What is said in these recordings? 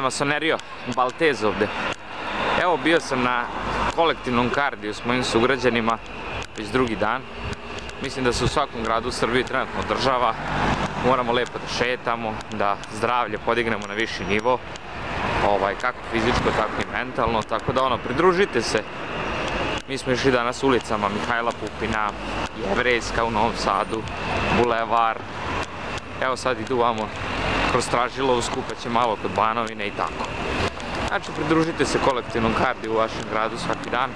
masonerio, Baltez ovde. Evo, bio sam na kolektivnom kardiju s mojim sugrađanima već drugi dan. Mislim da se u svakom gradu u Srbiji trenutno održava. Moramo lepo da šetamo, da zdravlje podignemo na viši nivo, kako fizičko, tako i mentalno, tako da pridružite se. Mi smo išli danas ulicama Mihajla Pupina, Jevrejska u Novom Sadu, Bulevar. Evo sad idu vamo kroz Stražilovu, skupaće malo kod Banovine i tako. Znači, pridružite se kolektivnom kardiju u vašem gradu svaki dan.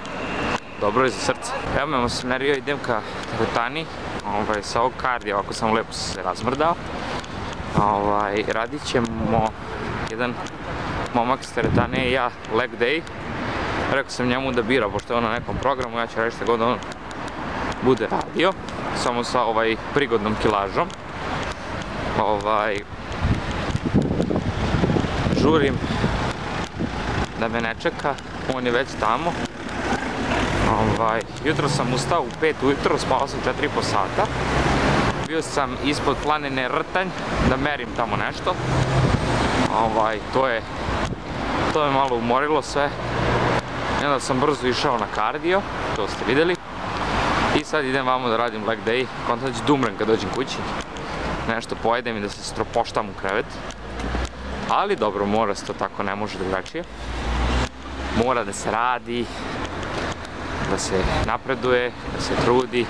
Dobro je za srce. Evo me masonerio, idem ka teretani. Sa ovog kardija, ovako sam lepo se razmrdao. Radit ćemo jedan momak s teretane i ja leg day. Rekao sam njemu da bira, pošto je on na nekom programu, ja ću reći šta god on bude radio. Samo sa prigodnom kilažom. Žurim da me ne čeka, on je već tamo. Jutro sam ustao u 5 ujutro, spao sam 4,5 sata. Bio sam ispod planine Rtanj da merim tamo nešto. To me malo umorilo sve. I onda sam brzo išao na kardio, to ste vidjeli. I sad idem vamo da radim leg day, konta da ću da umrem kad dođem kući. Nešto pojedem i da se stropoštam u krevet. Ali dobro, mora se to tako, ne može drugačije. Mora da se radi, da se napreduje, da se trudi.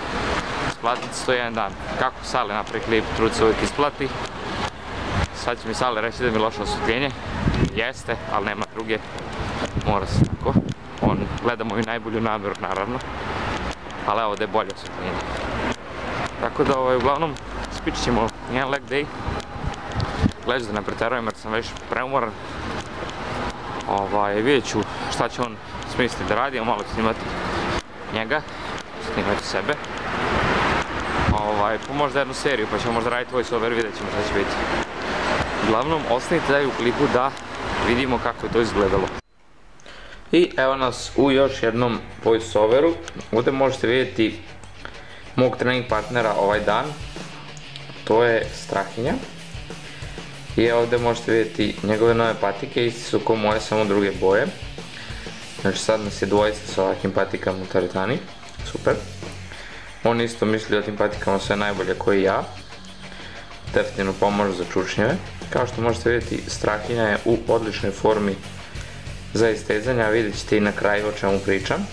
Isplatiti se to jedan dan. Kako Sale napravi klip, trud se uvijek isplati. Sad će mi Sale reći da mi je loše osvetljenje. Jeste, ali nema druge. Mora se tako. On gleda moju najbolju nameru, naravno. Ali evo da je bolje osvetljenje. Tako da, uglavnom, spičit ćemo jedan leg day. Gledaću da ne preterujem jer sam već preumoran. Vidjet ću šta će on smisliti da radi, malo ću snimati njega, snimati sebe. Pa možda jednu seriju, pa ćemo možda raditi voice over, vidjet ćemo šta će biti. Uglavnom, ostanite dalje u klipu da vidimo kako je to izgledalo. I evo nas u još jednom voice overu. Ovdje možete vidjeti mog trening partnera ovaj dan. To je Strahinja. I ovdje možete vidjeti njegove nove patike, isti su ko moje, samo druge boje. Znači sad nas je dvojica sa ovakvim patikama u teretani, super. On isto misli o tim patikama sve najbolje koji i ja. Definitivno pomožu za čučnjeve. Kao što možete vidjeti, Strahinja je u odličnoj formi za istezanja, vidjet ćete i na kraju o čemu pričam.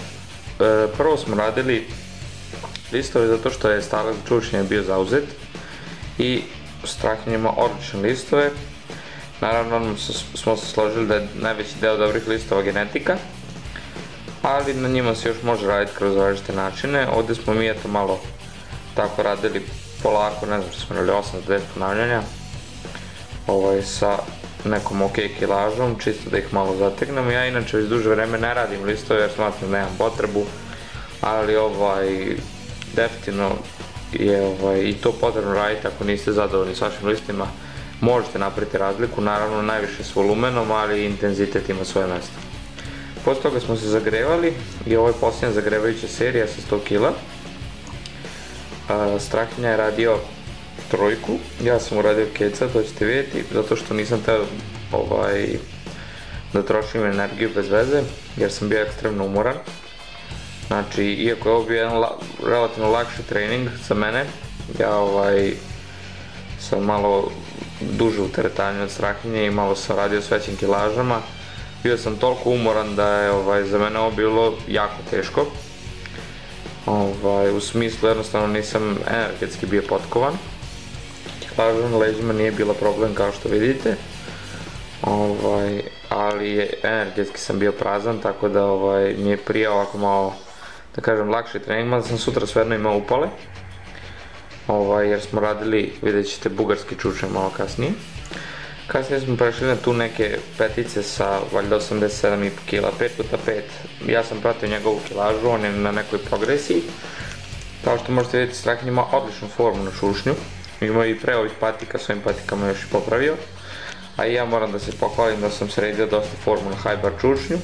Prvo smo radili listove zato što je stala za čučnjeve bio zauzet. I Strahinja ima odlične listove. Naravno smo se složili da je najveći deo dobrih listova genetika, ali na njima se još može raditi kroz različite načine. Ovdje smo mi eto malo tako radili polako, ne znam što smo radili 8-10 ponavljanja sa nekom ok kilažom, čisto da ih malo zategnemo. Ja inače već duže vreme ne radim listove jer smatram da nemam potrebu, ali definitivno je i to potrebno raditi. Ako niste zadovoljni s vašim listima, možete napraviti razliku, naravno najviše s volumenom, ali i intenzitet ima svoje mjesto. Posle toga smo se zagrevali i ovo je posljednja zagrevajuća serija sa 100 kg. Strahinja je radio trojku, ja sam uradio keca, to ćete vidjeti, zato što nisam teo da trošim energiju bez veze, jer sam bio ekstremno umoran. Znači, iako je ovo bio jedan relativno lakši trening za mene, ja sam malo duže u teretanju od Strahinje i malo sam radio s većim kilažama. Bio sam toliko umoran da je za mene ovo bilo jako teško. U smislu jednostavno nisam energetski bio potkovan. Kilaža na leđima nije bila problem kao što vidite. Ali energetski sam bio prazan, tako da mi je prije ovako malo, da kažem, lakši trening, mada sam sutra svejedno imao upale. Jer smo radili, vidjet ćete, bugarski čučnjev malo kasnije. Kasnije smo prešli na tu neke petice sa valjda 87,5 kg, 5x5. Ja sam pratio njegovu kilažu, on je na nekoj progresiji. Kao što možete vidjeti, Strahinja ima odličnu formu na čučnju. Ima i pre ovih patika, s ovim patikama još i popravio. A i ja moram da se pohvalim da sam sredio dosta formu na high bar čučnju.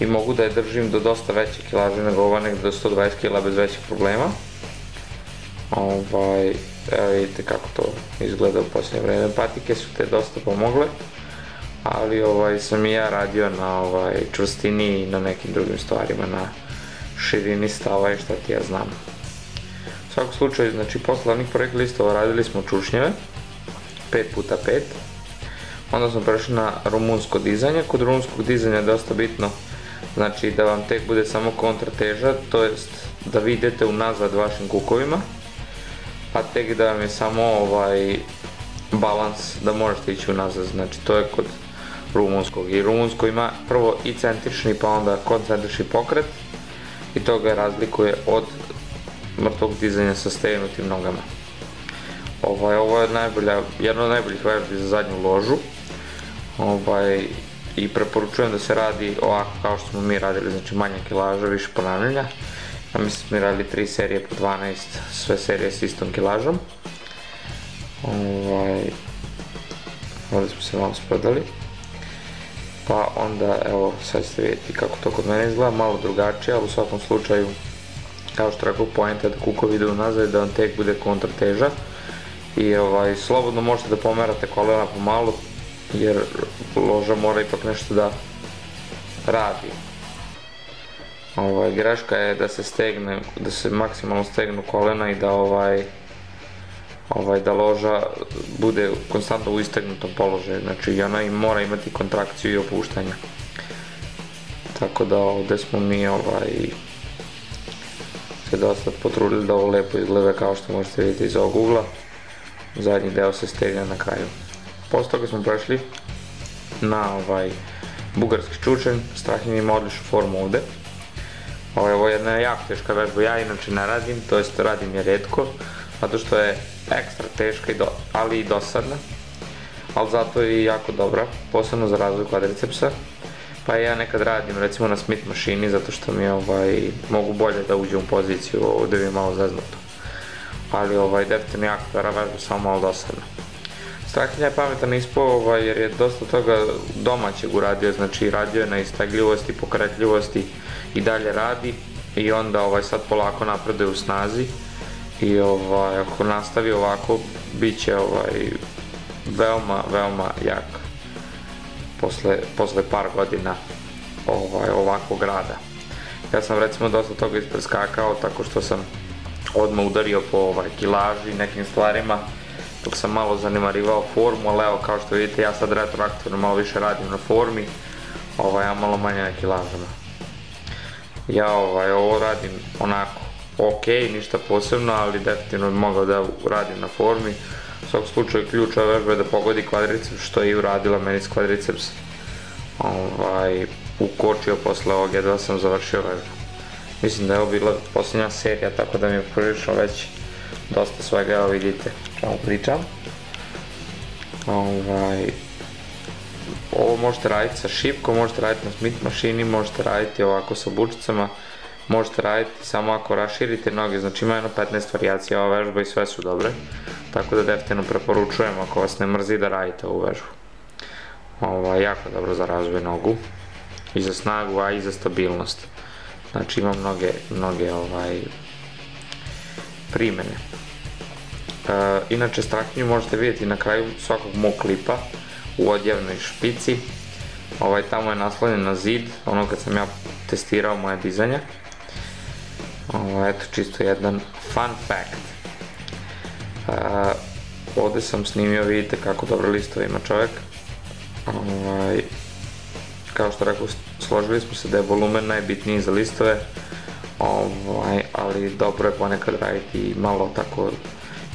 I mogu da je držim do dosta veće kilaže nego ova, negdje do 120 kg bez većih problema. Evo vidite kako to izgleda u posljednje vreme. Patike su te dosta pomogle. ali sam i ja radio na čvrstini i na nekim drugim stvarima, na širini stava i šta ti ja znam. U svakom slučaju, znači posle onih prvih listova radili smo čušnjeve, 5x5, onda smo prešli na rumunsko dizanje. Kod rumunskog dizanja je dosta bitno, znači da vam tek bude samo kontrateža, to jest da vi idete unazad vašim kukovima, a tek da vam je samo balans da možete ići unazad, znači to je kod rumunskog. I rumunsko ima prvo i centrični pa onda koncentrični pokret i to ga razlikuje od mrtvog dizanja sa stegnutim nogama. Ovo je jedna od najboljih vežbi za zadnju ložu i preporučujem da se radi ovako kao što smo mi radili, znači manja kilaža, više ponavljanja. Ja mislim da smo mi radili 3 serije po 12, sve serije s istom kilažom. Ovdje smo se malo spredali. Pa onda, evo, sad ćete vidjeti kako to kod mene izgleda, malo drugačije, ali u svakom slučaju, kao što rekao, poenta je da kukovi ide unazad i da vam tek bude kontrateža. I slobodno možete da pomerate kolena pomalo, jer loža mora ipak nešto da radi. Greška je da se stegne, da se maksimalno stegnu kolena i da loža bude konstantno u istegnutom položaju, znači i ona mora imati kontrakciju i opuštanje. Tako da ovdje smo mi se dosta potrudili da ovo lepo izgleda kao što možete vidjeti iz ovog ugla. Zadnji deo se stegne na kraju. Posle toga smo prešli na bugarski čučanj. Strahinja ima odličnu formu ovdje. Ovo je jedna jako teška vežba, ja inače ne radim, to jest radim je retko, zato što je ekstra teška, ali i dosadna, ali zato je i jako dobra, posebno za razvoj kvadricepsa. Pa ja nekad radim recimo na Smith mašini, zato što mi mogu bolje da uđem u poziciju, ovdje mi je malo zeznuto. Ali definitivno jako dobra vežba, samo malo dosadna. Strahinja je pametan ispao jer je dosta toga domaćeg uradio, znači radio je na istegljivosti, pokretljivosti i dalje radi i onda sad polako napreduje u snazi i ako nastavi ovako bit će veoma jak posle par godina ovakvog rada. Ja sam recimo dosta toga ispreskakao tako što sam odmah udario po kilaži i nekim stvarima dok sam malo zanemarivao formu, ali evo kao što vidite ja sad retroaktivno malo više radim na formi, a malo manje na kilažama. Ja ovo radim onako ok, ništa posebno, ali definitivno bi mogao da radim na formi. U svakom slučaju ključ ove vežbe je da pogodi kvadriceps, što je i uradila meni s kvadriceps. Ukočio posle ovog, jedva sam završio vežbu. Mislim da je ovo bila posljednja serija, tako da mi je prilično već dosta svega, evo vidite čemu pričam. Ovo možete raditi sa šipkom, možete raditi na Smith mašini, možete raditi ovako sa bučicama, možete raditi samo ako raširite noge, znači ima jedno 15 varijacija ova vežba i sve su dobre, tako da definitivno preporučujem ako vas ne mrzi da radite ovu vežbu. Jako dobro za razvoj nogu i za snagu, a i za stabilnost, znači ima mnoge primene. Inače strahinju možete vidjeti na kraju svakog mog klipa u odjevnoj špici, tamo je naslonjen na zid, ono kad sam ja testirao moje dizanja. Eto čisto jedan fun fact. Ovdje sam snimio, vidite kako dobre listove ima čovjek. Kao što rekao, složili smo se da je volumen najbitniji za listove, ali dobro je ponekad raditi i malo tako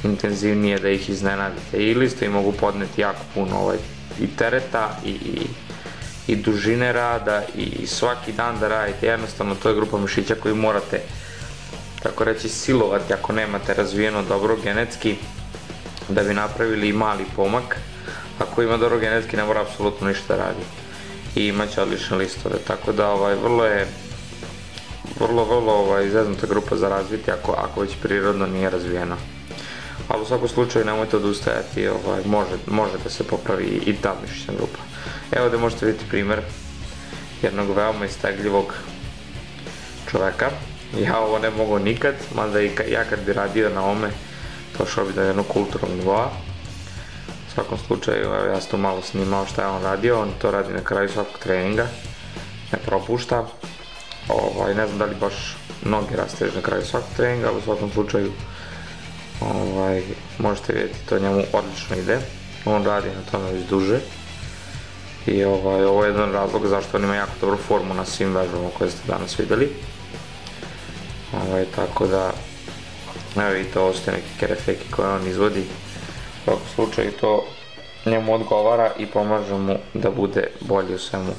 intenzivnije da ih iznenadite. I listovi mogu podneti jako puno i tereta i dužine rada i svaki dan da radite, jednostavno to je grupa mišića koju morate, tako reći, silovati ako nemate razvijeno dobro genetski da bi napravili i mali pomak. Ako ima dobro genetski ne mora apsolutno ništa radi i imat će odlične listove, tako da vrlo izaznuta grupa za razviti ako već prirodno nije razvijena. Ali u svakom slučaju nemojte odustajati, može da se popravi i ta mišićna grupa. Evo da možete vidjeti primjer jednog veoma istegljivog čoveka. Ja ovo ne mogu nikad, mada ja kad bi radio na ome, došao bi do jednog kulturnog nivoa. U svakom slučaju, evo ja sam tu malo snimao šta je on radio, on to radi na kraju svakog treninga, ne propušta. Ne znam da li baš noge rasteže na kraju svakog treninga, ali u svakom slučaju možete vidjeti, to njemu odlično ide. On radi na tome već duže. I ovo je jedan razlog zašto on ima jako dobru formu na svim vežbama koje ste danas vidjeli. Tako da, evo vidite, ovo su te neke kerefeki koje on izvodi. U svakom slučaju to njemu odgovara i pomaže mu da bude bolji u svemu.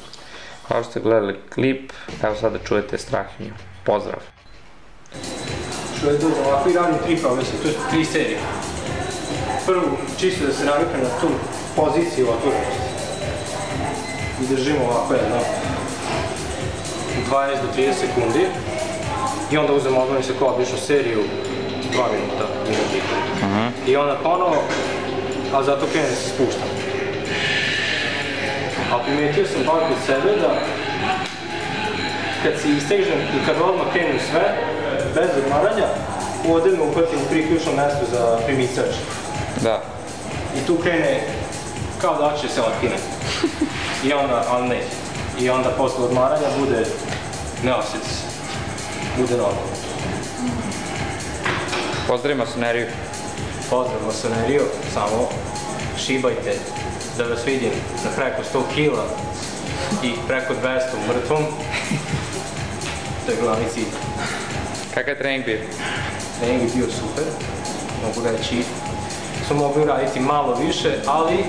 Kao što ste gledali klip, evo sada čujete Strahinju. Pozdrav! Što je dobro, ovako i radim 3 progresa, to su 3 serije. Prvu, čisto da se navikne na tu poziciju otvorenosti. I držimo ovako jedno 20 do 30 sekundi. I onda uzmemo odmah se kao običnu seriju 2 minuta. I onda ponovo, a zato krenem da se spuštam. A primetio sam bar kod sebe da kad se istežem i kad odmah krenem sve, bez odmaranja, ovdje me uhvatim u priključnom mjestu za primicač. Da. I tu krene kao da će se otkine. I onda, ali ne. I onda posle odmaranja bude neosjec. Bude normalno. Pozdrav masoneriju. Pozdrav masoneriju, samo šibajte da vas vidim na preko 100 kila i preko 200 mrtvom. To je glavni cilj. Kakav je trening bio? Trening je bio super, mogu reći. Smo mogli raditi malo više, ali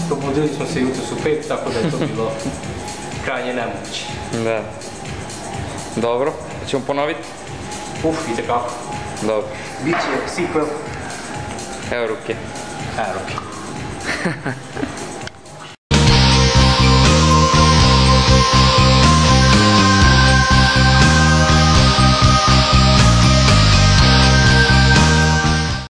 probudili smo se jutros u 5, tako da je to bilo krajnje nemoguće. Da. Dobro, ćemo ponoviti? Itekako. Dobro. Biće sequel. Evo ruke. Evo ruke.